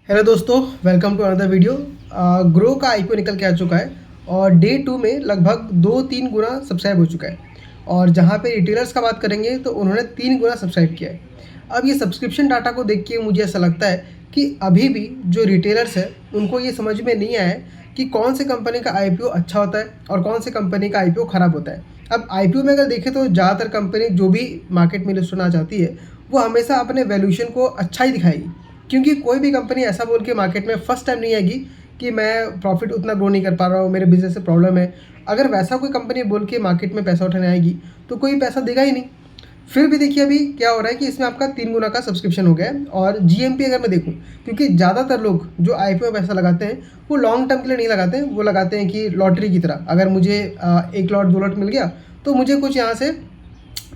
Hello दोस्तों, welcome to another video. Groww का IPO निकल के आ चुका है और डे 2 में लगभग 2-3 गुना सब्सक्राइब हो चुका है। और जहाँ पे रिटेलर्स का बात करेंगे तो उन्होंने 3 गुना सब्सक्राइब किया है। अब ये सब्सक्रिप्शन डाटा को देख के मुझे ऐसा लगता है कि अभी भी जो रिटेलर्स है उनको ये समझ में नहीं आया है कि कौन से कंपनी का आईपीओ अच्छा होता है और कौन से कंपनी का आईपीओ ख़राब होता है। अब आईपीओ में अगर देखें तो ज़्यादातर कंपनी जो भी मार्केट में लिस्ट होना चाहती है वो हमेशा अपने वैल्यूएशन को अच्छा ही दिखाएगी, क्योंकि कोई भी कंपनी ऐसा बोल के मार्केट में फर्स्ट टाइम नहीं आएगी कि मैं प्रॉफिट उतना ग्रो नहीं कर पा रहा हूँ, मेरे बिजनेस से प्रॉब्लम है। अगर वैसा कोई कंपनी बोल के मार्केट में पैसा उठाने आएगी तो कोई पैसा देगा ही नहीं। फिर भी देखिए अभी क्या हो रहा है कि इसमें आपका 3 गुना का सब्सक्रिप्शन हो गया है। और जीएमपी अगर मैं देखूँ, क्योंकि ज़्यादातर लोग जो आईपीओ में पैसा लगाते हैं वो लॉन्ग टर्म के लिए नहीं लगाते हैं, वो लगाते हैं कि लॉटरी की तरह अगर मुझे 1 लॉट 2 लॉट मिल गया तो मुझे कुछ यहाँ से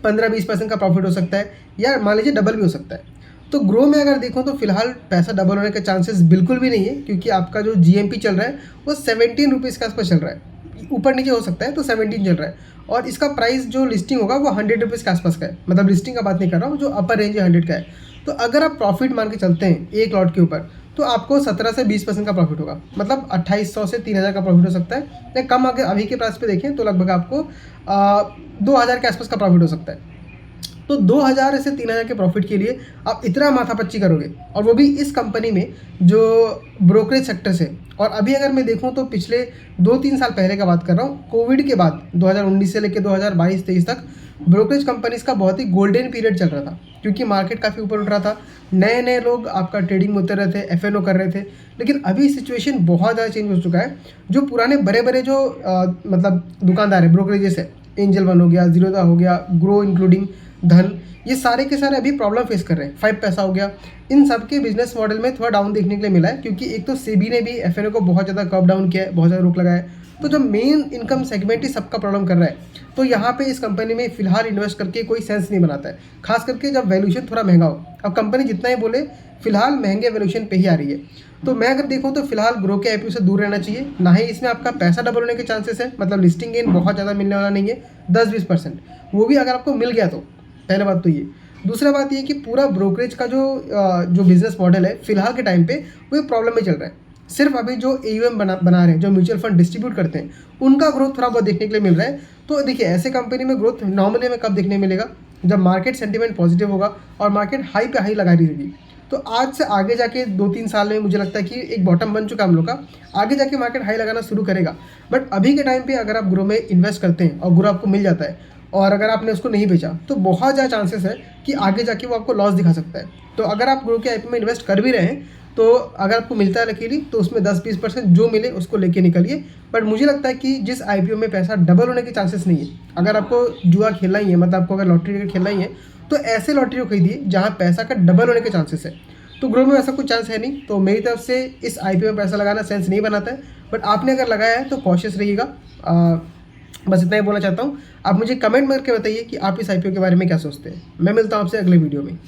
15-20% का प्रॉफिट हो सकता है, या मान लीजिए डबल भी हो सकता है। तो ग्रो में अगर देखो तो फिलहाल पैसा डबल होने के चांसेस बिल्कुल भी नहीं है, क्योंकि आपका जो जीएमपी चल रहा है वो 17 रुपीज़ के आसपास चल रहा है। ऊपर नीचे हो सकता है तो 17 चल रहा है। और इसका प्राइस जो लिस्टिंग होगा वो 100 रुपीज़ के आसपास का है, मतलब लिस्टिंग का बात नहीं कर रहा हूँ, जो अपर रेंज है 100 का है। तो अगर आप प्रॉफिट मान के चलते हैं एक लॉट के ऊपर तो आपको 17 से 20% का प्रॉफिट होगा, मतलब 2800 से 3000 का प्रॉफिट हो सकता है, या कम अगर अभी के प्राइस पे देखें तो लगभग आपको 2000 के आसपास का प्रॉफिट हो सकता है। तो 2000 से 3000 के प्रॉफिट के लिए आप इतना माथापच्ची करोगे, और वो भी इस कंपनी में जो ब्रोकरेज सेक्टर से। और अभी अगर मैं देखूं तो पिछले 2-3 साल पहले का बात कर रहा हूँ, कोविड के बाद 2019 से लेकर 2022-23 तक ब्रोकरेज कंपनीज का बहुत ही गोल्डन पीरियड चल रहा था, क्योंकि मार्केट काफ़ी ऊपर उठ रहा था, नए नए लोग आपका ट्रेडिंग में उतर रहे थे, एफएनओ कर रहे थे। लेकिन अभी सिचुएशन बहुत ज़्यादा चेंज हो चुका है। जो पुराने बड़े बड़े जो मतलब दुकानदार है ब्रोकरेजेस है, एंजल वन हो गया, जीरोधा हो गया, ग्रो इंक्लूडिंग धन, ये सारे के सारे अभी प्रॉब्लम फेस कर रहे हैं। 5 पैसा हो गया, इन सब के बिजनेस मॉडल में थोड़ा डाउन देखने के लिए मिला है, क्योंकि एक तो सेबी ने भी एफएनओ को बहुत ज़्यादा कर्व डाउन किया है, बहुत ज़्यादा रोक लगाया है। तो जो मेन इनकम सेगमेंट ही सबका प्रॉब्लम कर रहा है, तो यहाँ पे इस कंपनी में फिलहाल इन्वेस्ट करके कोई सेंस नहीं बनाता है, खास करके जब वैल्यूएशन थोड़ा महंगा हो। अब कंपनी जितना ही बोले फिलहाल महंगे वैल्यूएशन पे ही आ रही है। तो मैं अगर देखूँ तो फिलहाल ग्रो के आईपीओ से दूर रहना चाहिए, ना ही इसमें आपका पैसा डबल होने के चांसेस है, मतलब लिस्टिंग गेन बहुत ज़्यादा मिलने वाला नहीं है, 10-20%, वो भी अगर आपको मिल गया तो। पहले बात तो ये। दूसरा बात ये कि पूरा ब्रोकरेज का जो बिजनेस मॉडल है फिलहाल के टाइम पे वो एक प्रॉब्लम में चल रहा है। सिर्फ अभी जो एयूएम बना रहे हैं, जो म्यूचुअल फंड डिस्ट्रीब्यूट करते हैं, उनका ग्रोथ थोड़ा बहुत देखने के लिए मिल रहा है। तो देखिए ऐसे कंपनी में ग्रोथ नॉर्मली हमें कब देखने मिलेगा, जब मार्केट सेंटिमेंट पॉजिटिव होगा और मार्केट हाई पे हाई लगा रही होगी। तो आज से आगे जाके 2-3 साल में मुझे लगता है कि एक बॉटम बन चुका है हम लोग का, आगे जाके मार्केट हाई लगाना शुरू करेगा। बट अभी के टाइम पे अगर आप ग्रो में इन्वेस्ट करते हैं और ग्रो आपको मिल जाता है, और अगर आपने उसको नहीं बेचा, तो बहुत ज़्यादा चांसेस है कि आगे जाके वो आपको लॉस दिखा सकता है। तो अगर आप ग्रो के आईपीओ में इन्वेस्ट कर भी रहे हैं तो अगर आपको मिलता है लकीली, तो उसमें 10-20% जो मिले उसको लेके निकलिए। बट मुझे लगता है कि जिस आईपीओ में पैसा डबल होने के चांसेस नहीं है, अगर आपको जुआ खेलना ही है, मतलब आपको अगर लॉटरी टिकट खेलना ही है, तो ऐसे लॉटरी को खरीदिए जहाँ पैसा का डबल होने के चांसेस है। तो ग्रो में ऐसा कुछ चांस है नहीं, तो मेरी तरफ से इस आईपीओ में पैसा लगाना सेंस नहीं बनाता है। बट आपने अगर लगाया है तो कॉशियस रहिएगा। बस इतना ही बोलना चाहता हूँ। आप मुझे कमेंट करके बताइए कि आप इस आईपीओ के बारे में क्या सोचते हैं। मैं मिलता हूँ आपसे अगले वीडियो में।